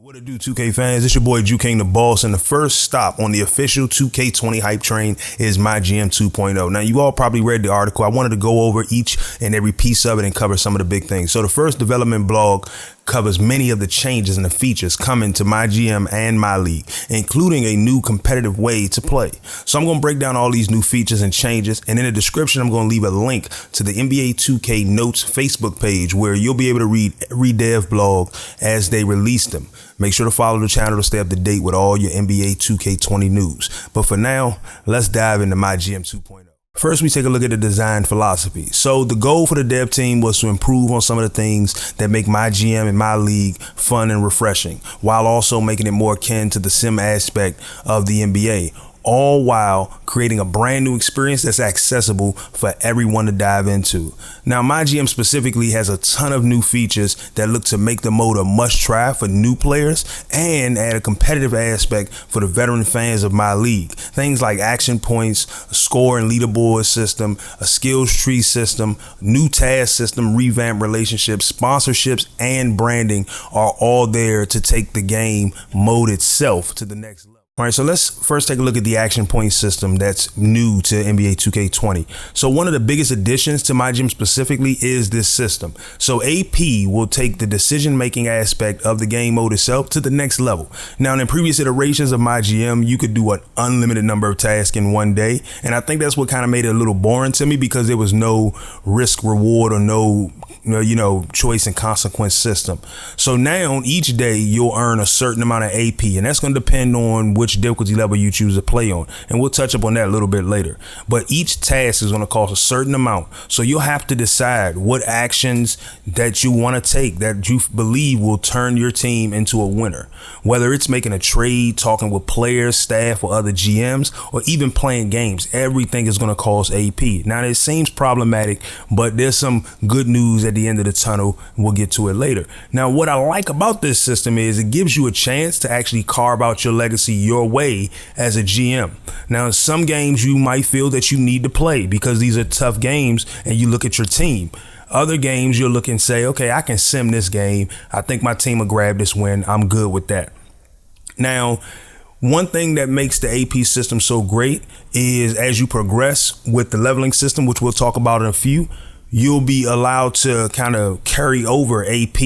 What it do, 2K fans? It's your boy JuKIng the Boss, and the first stop on the official 2K20 hype train is MyGM 2.0. Now, you all probably read the article. I wanted to go over each and every piece of it and cover some of the big things. So the first development blog covers many of the changes and the features coming to MyGM and MyLeague, including a new competitive way to play. So I'm going to break down all these new features and changes, and in the description I'm going to leave a link to the NBA 2K Notes Facebook page where you'll be able to read every dev blog as they release them. Make sure to follow the channel to stay up to date with all your NBA 2K20 news. But for now, let's dive into MyGM 2.0. First, we take a look at the design philosophy. So the goal for the dev team was to improve on some of the things that make MyGM and MyLeague fun and refreshing, while also making it more akin to the sim aspect of the NBA, all while creating a brand new experience that's accessible for everyone to dive into. Now, MyGM specifically has a ton of new features that look to make the mode a must-try for new players and add a competitive aspect for the veteran fans of MyLeague. Things like action points, a score and leaderboard system, a skills tree system, new task system, revamp relationships, sponsorships, and branding are all there to take the game mode itself to the next level. All right, so let's first take a look at the action point system that's new to NBA 2K20. So one of the biggest additions to MyGym specifically is this system. So AP will take the decision-making aspect of the game mode itself to the next level. Now, in previous iterations of MyGM, you could do an unlimited number of tasks in one day. And I think that's what kind of made it a little boring to me, because there was no risk reward or no choice and consequence system. So now each day you'll earn a certain amount of AP, and that's going to depend on which difficulty level you choose to play on. And we'll touch up on that a little bit later. But each task is going to cost a certain amount. So you'll have to decide what actions that you want to take that you believe will turn your team into a winner. Whether it's making a trade, talking with players, staff, or other GMs, or even playing games, everything is going to cost AP. Now, it seems problematic, but there's some good news at the end of the tunnel. We'll get to it later. Now, what I like about this system is it gives you a chance to actually carve out your legacy your way as a GM. Now, in some games you might feel that you need to play because these are tough games and you look at your team. Other games you'll look and say, okay, I can sim this game. I think my team will grab this win. I'm good with that. Now, one thing that makes the AP system so great is as you progress with the leveling system, which we'll talk about in a few, you'll be allowed to kind of carry over AP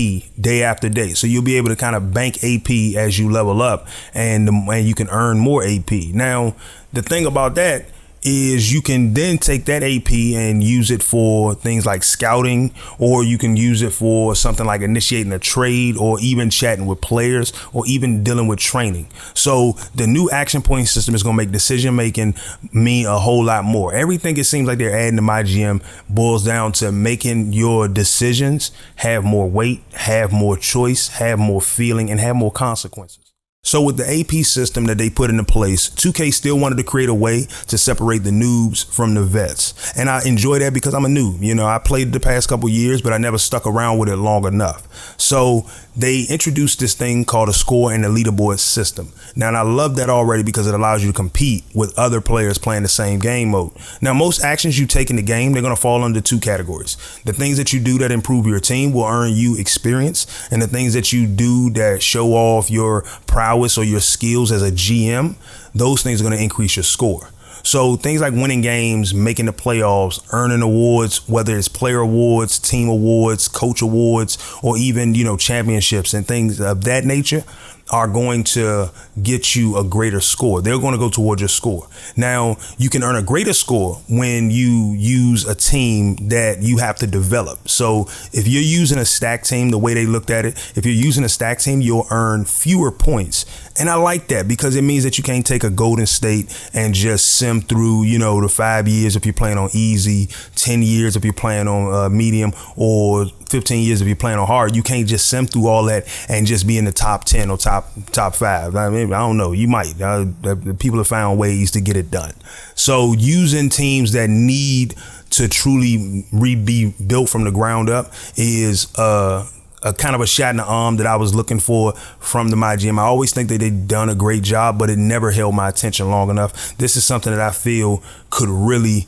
day after day. So you'll be able to kind of bank AP as you level up, and you can earn more AP. Now, the thing about that is you can then take that AP and use it for things like scouting, or you can use it for something like initiating a trade, or even chatting with players, or even dealing with training. So the new action point system is going to make decision making mean a whole lot more. Everything it seems like they're adding to MyGM boils down to making your decisions have more weight, have more choice, have more feeling, and have more consequences. So with the AP system that they put into place, 2K still wanted to create a way to separate the noobs from the vets. And I enjoy that because I'm a noob. I played the past couple years, but I never stuck around with it long enough. So they introduced this thing called a score and a leaderboard system. Now, and I love that already because it allows you to compete with other players playing the same game mode. Now, most actions you take in the game, they're going to fall under two categories. The things that you do that improve your team will earn you experience, and the things that you do that show off your prowess or your skills as a GM, those things are going to increase your score. So things like winning games, making the playoffs, earning awards, whether it's player awards, team awards, coach awards, or even, championships and things of that nature, are going to get you a greater score. They're going to go towards your score. Now, you can earn a greater score when you use a team that you have to develop. So if you're using a stack team, the way they looked at it, if you're using a stack team, you'll earn fewer points. And I like that because it means that you can't take a Golden State and just sim through, the 5 years if you're playing on easy, 10 years if you're playing on medium, or 15 years if you're playing on hard. You can't just sim through all that and just be in the top 10 or top 5. I mean, I don't know. You might. People have found ways to get it done. So using teams that need to truly be built from the ground up is a kind of a shot in the arm that I was looking for from the MyGM. I always think that they've done a great job, but it never held my attention long enough. This is something that I feel could really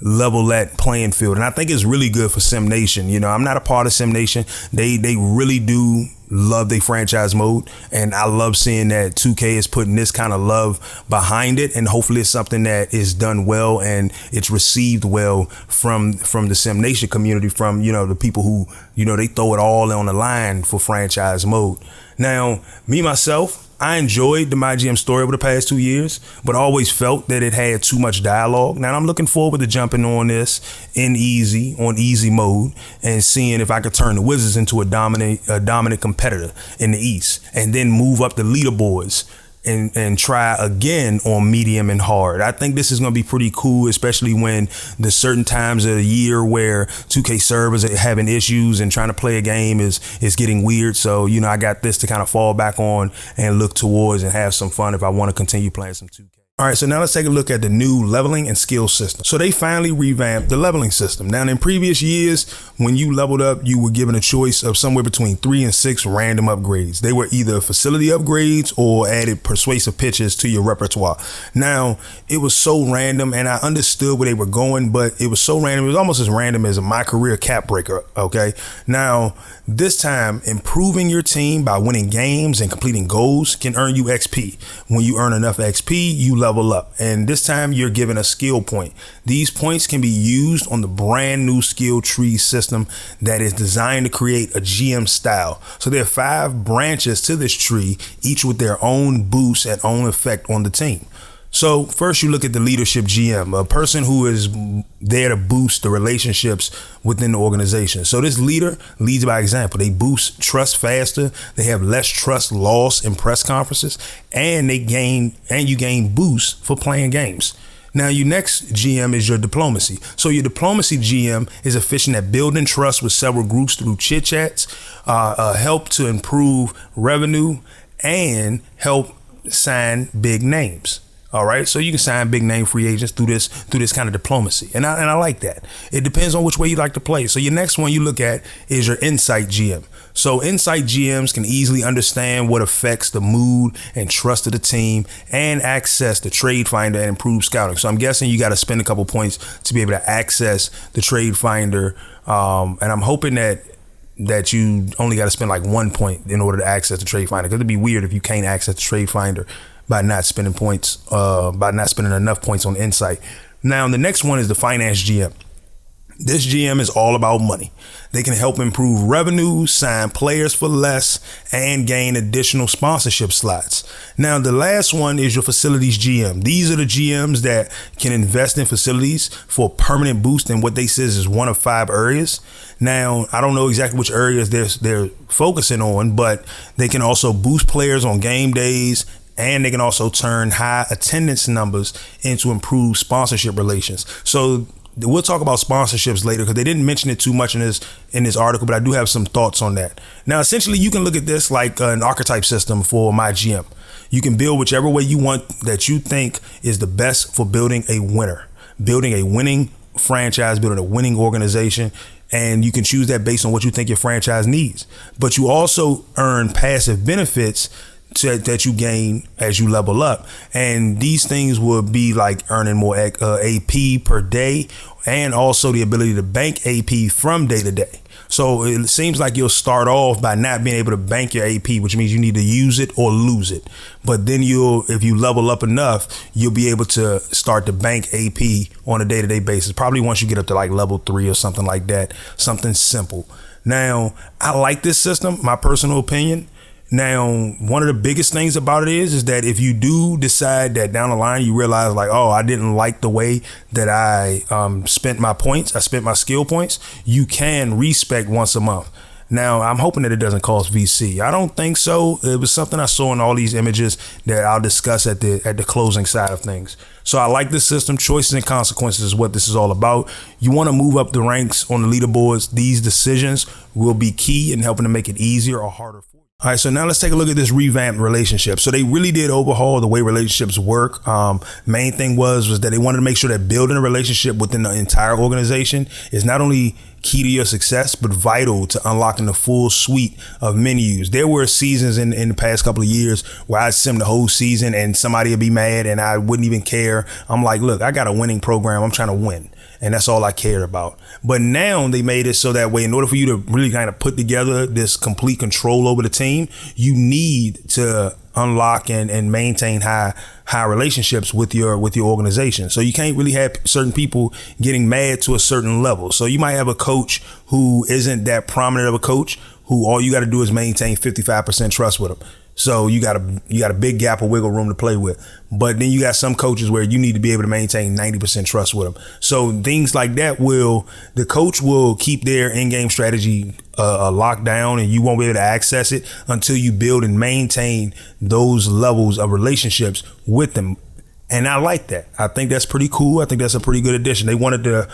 level that playing field. And I think it's really good for Sim Nation. You know, I'm not a part of Sim Nation. They really do love their franchise mode, and I love seeing that 2K is putting this kind of love behind it, and hopefully it's something that is done well and it's received well from the Sim Nation community, from, you know, the people who, you know, they throw it all on the line for franchise mode. Now, me myself, I enjoyed the MyGM story over the past 2 years, but always felt that it had too much dialogue. Now I'm looking forward to jumping on this on easy mode, and seeing if I could turn the Wizards into a dominant competitor in the East, and then move up the leaderboards and try again on medium and hard. I think this is going to be pretty cool, especially when there's certain times of the year where 2K servers are having issues and trying to play a game is getting weird. So, you know, I got this to kind of fall back on and look towards and have some fun if I want to continue playing some 2K. All right, so now let's take a look at the new leveling and skill system. So they finally revamped the leveling system. Now, in previous years, when you leveled up, you were given a choice of somewhere between 3 and 6 random upgrades. They were either facility upgrades or added persuasive pitches to your repertoire. Now, it was so random, and I understood where they were going, but it was so random. It was almost as random as a My Career cap breaker, okay? Now, this time, improving your team by winning games and completing goals can earn you XP. When you earn enough XP, you level up, and this time you're given a skill point. These points can be used on the brand new skill tree system that is designed to create a GM style. So there are 5 branches to this tree, each with their own boost and own effect on the team. So first you look at the leadership GM, a person who is there to boost the relationships within the organization. So this leader leads by example. They boost trust faster. They have less trust loss in press conferences, and you gain boosts for playing games. Now, your next GM is your diplomacy. So your diplomacy GM is efficient at building trust with several groups through chit chats, help to improve revenue, and help sign big names. All right, so you can sign big name free agents through this kind of diplomacy, and I like that. It depends on which way you like to play. So your next one you look at is your insight GM. So insight GMs can easily understand what affects the mood and trust of the team, and access the trade finder and improve scouting. So I'm guessing you got to spend a couple points to be able to access the trade finder, and I'm hoping that you only got to spend like 1 point in order to access the trade finder, because it'd be weird if you can't access the trade finder by not spending points, by not spending enough points on insight. Now, the next one is the finance GM. This GM is all about money. They can help improve revenue, sign players for less, and gain additional sponsorship slots. Now, the last one is your facilities GM. These are the GMs that can invest in facilities for permanent boost in what they says is 1 of 5 areas. Now, I don't know exactly which areas they're focusing on, but they can also boost players on game days, and they can also turn high attendance numbers into improved sponsorship relations. So we'll talk about sponsorships later, because they didn't mention it too much in this article, but I do have some thoughts on that. Now, essentially, you can look at this like an archetype system for MyGM. You can build whichever way you want that you think is the best for building a winner, building a winning franchise, building a winning organization. And you can choose that based on what you think your franchise needs. But you also earn passive benefits that you gain as you level up, and these things will be like earning more AP per day, and also the ability to bank AP from day to day. So it seems like you'll start off by not being able to bank your AP, which means you need to use it or lose it. But then if you level up enough, you'll be able to start to bank AP on a day-to-day basis, probably once you get up to like level 3 or something like that, something simple. Now, I like this system, my personal opinion. Now, one of the biggest things about it is that if you do decide that down the line you realize like, oh, I didn't like the way that I spent my points, I spent my skill points, you can respec once a month. Now, I'm hoping that it doesn't cost VC. I don't think so. It was something I saw in all these images that I'll discuss at the closing side of things. So I like this system. Choices and consequences is what this is all about. You want to move up the ranks on the leaderboards. These decisions will be key in helping to make it easier or harder for you. All right, so now let's take a look at this Revamp Relationship. So they really did overhaul the way relationships work. Main thing was that they wanted to make sure that building a relationship within the entire organization is not only key to your success, but vital to unlocking the full suite of menus. There were seasons in the past couple of years where I'd sim the whole season and somebody would be mad and I wouldn't even care. I'm like, look, I got a winning program. I'm trying to win. And that's all I cared about. But now they made it so that way, in order for you to really kind of put together this complete control over the team, you need to unlock and maintain high relationships with your organization. So you can't really have certain people getting mad to a certain level. So you might have a coach who isn't that prominent of a coach, who all you got to do is maintain 55% trust with them. So you got a big gap of wiggle room to play with. But then you got some coaches where you need to be able to maintain 90% trust with them. So things like that the coach will keep their in-game strategy locked down, and you won't be able to access it until you build and maintain those levels of relationships with them. And I like that. I think that's pretty cool. I think that's a pretty good addition. They wanted to,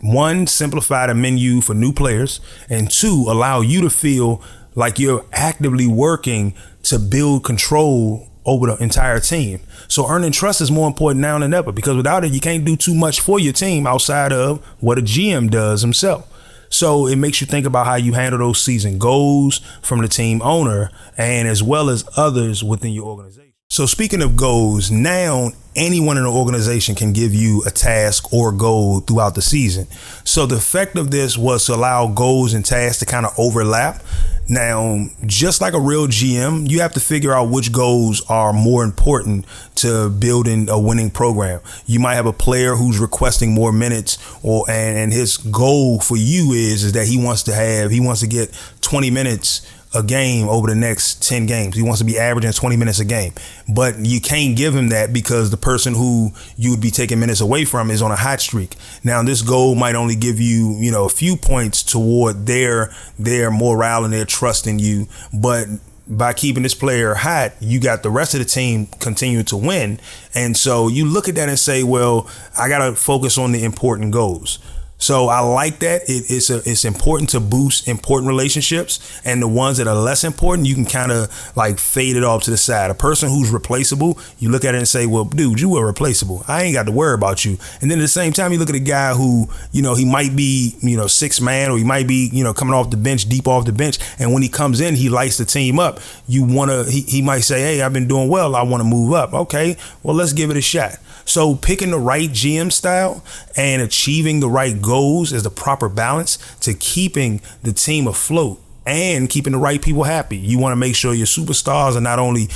one, simplify the menu for new players, and two, allow you to feel like you're actively working to build control over the entire team. So earning trust is more important now than ever, because without it, you can't do too much for your team outside of what a GM does himself. So it makes you think about how you handle those season goals from the team owner and as well as others within your organization. So speaking of goals, now anyone in the organization can give you a task or goal throughout the season. So the effect of this was to allow goals and tasks to kind of overlap. Now, just like a real GM, you have to figure out which goals are more important to building a winning program. You might have a player who's requesting more minutes, and his goal for you is that he wants to get 20 minutes a game over the next 10 games. He wants to be averaging 20 minutes a game. But you can't give him that because the person who you would be taking minutes away from is on a hot streak. Now, this goal might only give you, a few points toward their morale and their trust in you. But by keeping this player hot, you got the rest of the team continuing to win. And so you look at that and say, well, I got to focus on the important goals. So I like that. It's important to boost important relationships, and the ones that are less important, you can kind of like fade it off to the side. A person who's replaceable, you look at it and say, well, dude, you were replaceable. I ain't got to worry about you. And then at the same time, you look at a guy who, he might be, sixth man, or he might be, coming off the bench, deep off the bench. And when he comes in, he lights the team up. He might say, hey, I've been doing well. I want to move up. Okay, well, let's give it a shot. So picking the right GM style and achieving the right goals is the proper balance to keeping the team afloat and keeping the right people happy. You want to make sure your superstars are not only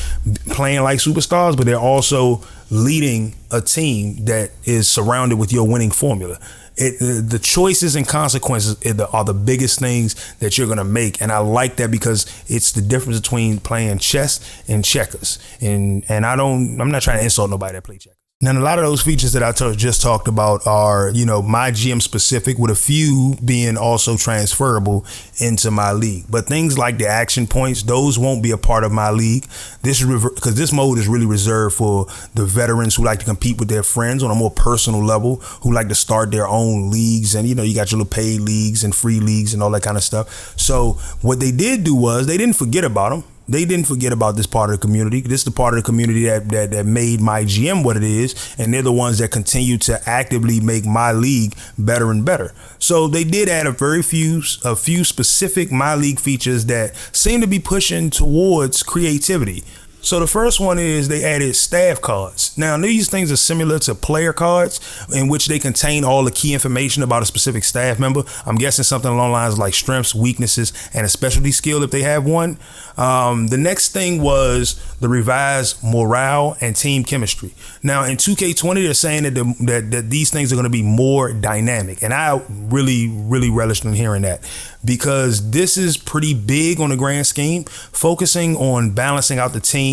playing like superstars, but they're also leading a team that is surrounded with your winning formula. The choices and consequences are the biggest things that you're going to make. And I like that because it's the difference between playing chess and checkers. And I'm not trying to insult nobody that play checkers. Now, a lot of those features that I just talked about are, MyGM specific, with a few being also transferable into MyLeague. But things like the action points, those won't be a part of MyLeague. Because this mode is really reserved for the veterans who like to compete with their friends on a more personal level, who like to start their own leagues. And, you got your little paid leagues and free leagues and all that kind of stuff. So what they did do was they didn't forget about them. They didn't forget about this part of the community. This is the part of the community that made MyGM what it is, and they're the ones that continue to actively make MyLeague better and better. So they did add a few specific MyLeague features that seem to be pushing towards creativity. So the first one is they added staff cards. Now, these things are similar to player cards in which they contain all the key information about a specific staff member. I'm guessing something along the lines like strengths, weaknesses, and a specialty skill if they have one. The next thing was the revised morale and team chemistry. Now, in 2K20, they're saying that these things are going to be more dynamic. And I really, really relished in hearing that, because this is pretty big on the grand scheme. Focusing on balancing out the team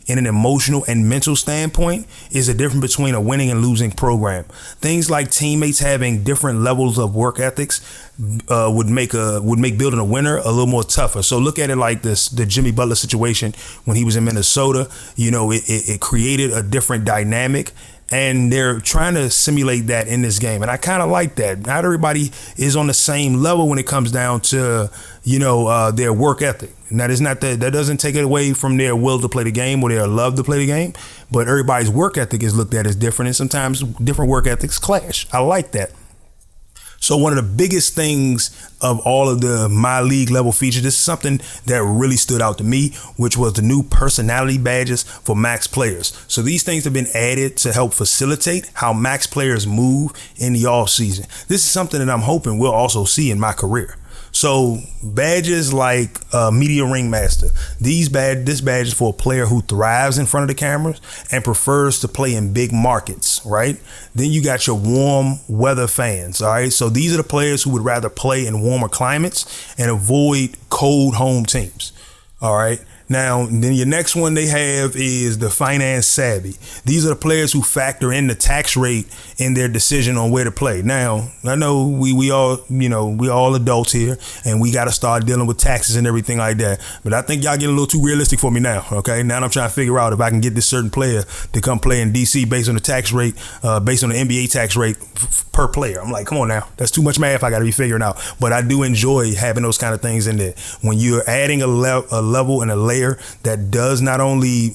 in an emotional and mental standpoint is a difference between a winning and losing program. Things like teammates having different levels of work ethics would make building a winner a little more tougher. So look at it like this: the Jimmy Butler situation when he was in Minnesota. It created a different dynamic. And they're trying to simulate that in this game. And I kind of like that. Not everybody is on the same level when it comes down to, their work ethic. Now, it's not that doesn't take it away from their will to play the game or their love to play the game. But everybody's work ethic is looked at as different. And sometimes different work ethics clash. I like that. So one of the biggest things of all of the MyLeague level features, this is something that really stood out to me, which was the new personality badges for max players. So these things have been added to help facilitate how max players move in the off season. This is something that I'm hoping we'll also see in my career. So badges like Media Ringmaster, this badge is for a player who thrives in front of the cameras and prefers to play in big markets, right? Then you got your warm weather fans, all right? So these are the players who would rather play in warmer climates and avoid cold home teams, all right? Now, then your next one they have is the finance savvy. These are the players who factor in the tax rate in their decision on where to play. Now, I know we all, we all adults here and we got to start dealing with taxes and everything like that. But I think y'all getting a little too realistic for me now. Okay. Now I'm trying to figure out if I can get this certain player to come play in DC based on the tax rate, based on the NBA tax rate per player. I'm like, come on now. That's too much math I got to be figuring out. But I do enjoy having those kind of things in there. When you're adding a level and a layer that does not only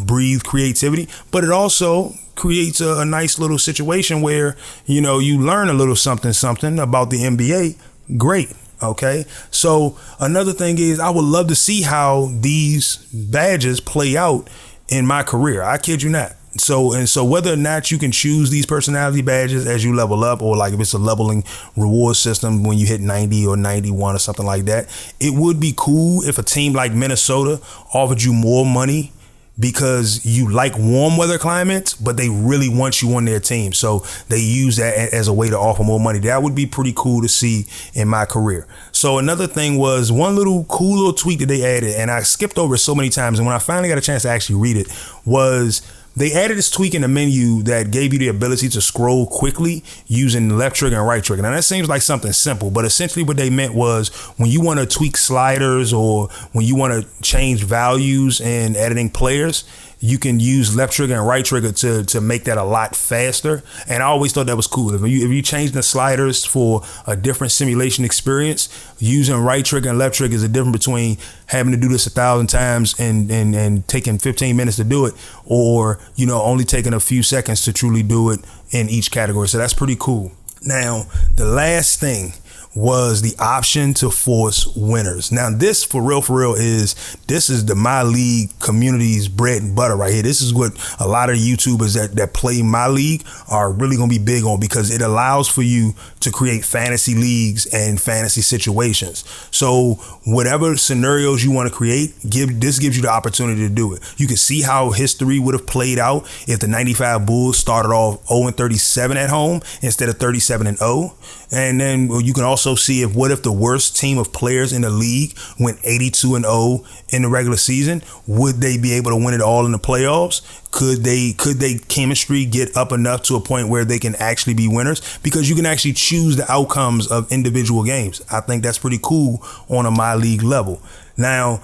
breathe creativity, but it also creates a nice little situation where, you learn a little something about the NBA. Great. Okay. So another thing is I would love to see how these badges play out in my career. I kid you not. So whether or not you can choose these personality badges as you level up, or like if it's a leveling reward system when you hit 90 or 91 or something like that, it would be cool if a team like Minnesota offered you more money because you like warm weather climates, but they really want you on their team. So they use that as a way to offer more money. That would be pretty cool to see in my career. So another thing was one cool little tweak that they added, and I skipped over it so many times. And when I finally got a chance to actually read it, was they added this tweak in the menu that gave you the ability to scroll quickly using left trigger and right trigger. Now that seems like something simple, but essentially what they meant was when you want to tweak sliders or when you want to change values in editing players, you can use left trigger and right trigger to make that a lot faster. And I always thought that was cool. If you change the sliders for a different simulation experience, using right trigger and left trigger is the difference between having to do this 1,000 times and taking 15 minutes to do it, or only taking a few seconds to truly do it in each category. So that's pretty cool. Now, the last thing was the option to force winners. Now this for real is the MyLeague community's bread and butter right here. This is what a lot of YouTubers that play MyLeague are really going to be big on, because it allows for you to create fantasy leagues and fantasy situations. So whatever scenarios you want to create, this gives you the opportunity to do it. You can see how history would have played out if the 95 Bulls started off 0-37 at home instead of 37-0. And then you can also see what if the worst team of players in the league went 82-0 in the regular season? Would they be able to win it all in the playoffs? Could they chemistry get up enough to a point where they can actually be winners? Because you can actually choose the outcomes of individual games. I think that's pretty cool on a MyLeague level. Now,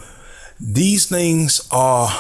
these things are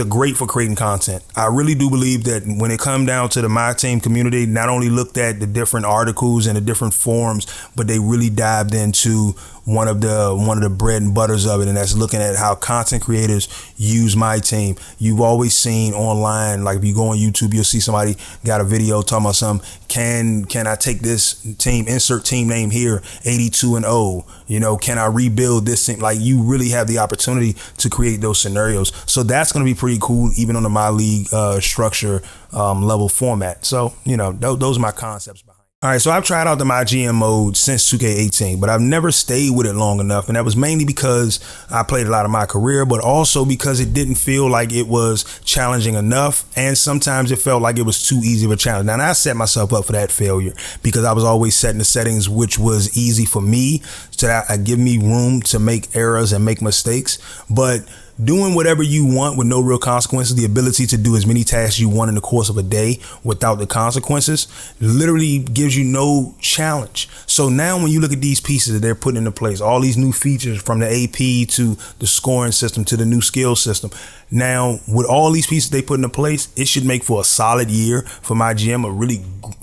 great for creating content. I really do believe that when it comes down to the My Team community, not only looked at the different articles and the different forums, but they really dived into one of the bread and butters of it, and that's looking at how content creators use My Team. You've always seen online, like if you go on YouTube, you'll see somebody got a video talking about something. Can I take this team, insert team name here, 82-0? Can I rebuild this team? Like, you really have the opportunity to create those scenarios. So that's going to be pretty cool, even on the MyLeague structure level format. So, those are my concepts behind it. All right, so I've tried out the MyGM mode since 2K18, but I've never stayed with it long enough. And that was mainly because I played a lot of my career, but also because it didn't feel like it was challenging enough. And sometimes it felt like it was too easy of a challenge. Now, I set myself up for that failure because I was always setting the settings which was easy for me, so that I give me room to make errors and make mistakes. But doing whatever you want with no real consequences, the ability to do as many tasks you want in the course of a day without the consequences, literally gives you no challenge. So now when you look at these pieces that they're putting into place, all these new features from the AP to the scoring system to the new skill system, now with all these pieces they put into place, it should make for a solid year for MyGM,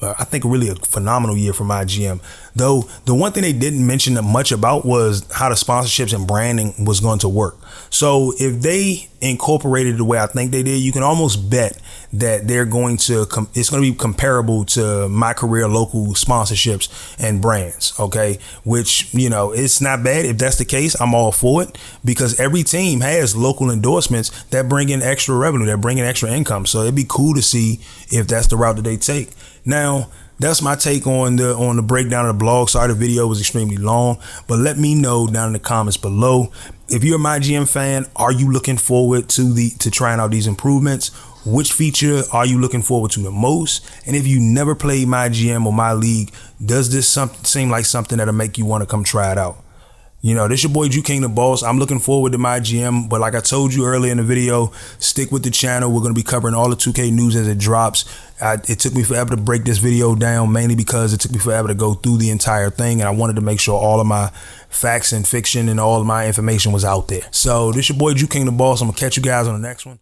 I think a phenomenal year for MyGM. Though the one thing they didn't mention much about was how the sponsorships and branding was going to work. So if they incorporated it the way I think they did, you can almost bet that they're going to, it's going to be comparable to My Career local sponsorships and brands. Okay. Which, you know, it's not bad. If that's the case, I'm all for it, because every team has local endorsements that bring in extra revenue, that bring in extra income. So it'd be cool to see if that's the route that they take. Now, that's my take on the breakdown of the blog. Sorry, the video was extremely long, but let me know down in the comments below. If you're a MyGM fan, are you looking forward to trying out these improvements? Which feature are you looking forward to the most? And if you never played MyGM or MyLeague, does this seem like something that'll make you want to come try it out? You know, this your boy JuKING the Boss. I'm looking forward to MyGM, but like I told you earlier in the video, stick with the channel. We're going to be covering all the 2K news as it drops. It took me forever to break this video down, mainly because it took me forever to go through the entire thing, and I wanted to make sure all of my facts and fiction and all of my information was out there. So this your boy JuKING the Boss. I'm going to catch you guys on the next one.